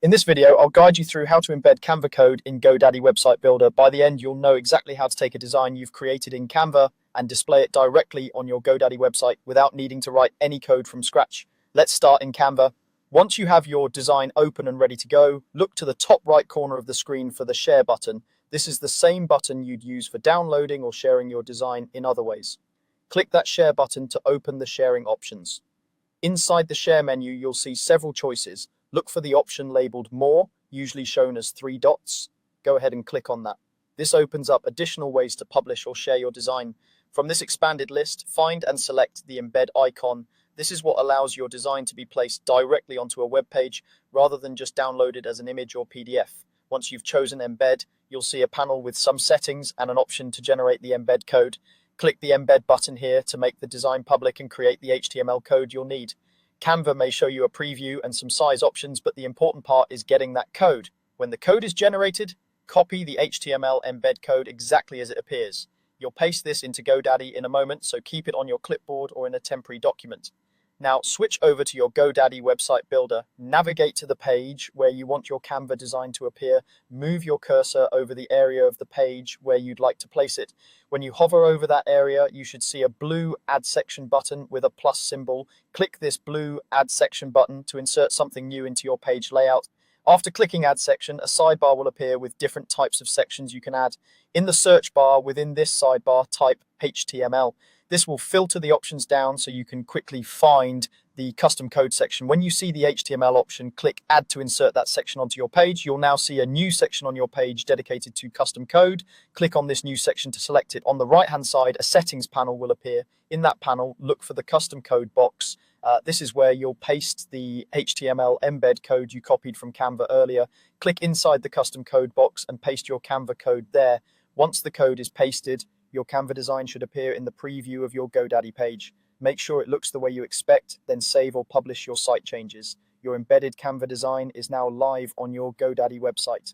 In this video, I'll guide you through how to embed Canva code in GoDaddy Website Builder. By the end, you'll know exactly how to take a design you've created in Canva and display it directly on your GoDaddy website without needing to write any code from scratch. Let's start in Canva. Once you have your design open and ready to go, look to the top right corner of the screen for the Share button. This is the same button you'd use for downloading or sharing your design in other ways. Click that Share button to open the sharing options. Inside the Share menu, you'll see several choices. Look for the option labeled More, usually shown as 3 dots. Go ahead and click on that. This opens up additional ways to publish or share your design. From this expanded list, find and select the embed icon. This is what allows your design to be placed directly onto a web page rather than just downloaded as an image or PDF. Once you've chosen embed, you'll see a panel with some settings and an option to generate the embed code. Click the embed button here to make the design public and create the HTML code you'll need. Canva may show you a preview and some size options, but the important part is getting that code. When the code is generated, copy the HTML embed code exactly as it appears. You'll paste this into GoDaddy in a moment, so keep it on your clipboard or in a temporary document. Now switch over to your GoDaddy website builder, navigate to the page where you want your Canva design to appear, move your cursor over the area of the page where you'd like to place it. When you hover over that area, you should see a blue Add Section button with a plus symbol. Click this blue Add Section button to insert something new into your page layout. After clicking Add Section, a sidebar will appear with different types of sections you can add. In the search bar within this sidebar, type HTML. This will filter the options down so you can quickly find the custom code section. When you see the HTML option, click Add to insert that section onto your page. You'll now see a new section on your page dedicated to custom code. Click on this new section to select it. On the right-hand side, a settings panel will appear. In that panel, look for the custom code box. This is where you'll paste the HTML embed code you copied from Canva earlier. Click inside the custom code box and paste your Canva code there. Once the code is pasted, your Canva design should appear in the preview of your GoDaddy page. Make sure it looks the way you expect, then save or publish your site changes. Your embedded Canva design is now live on your GoDaddy website.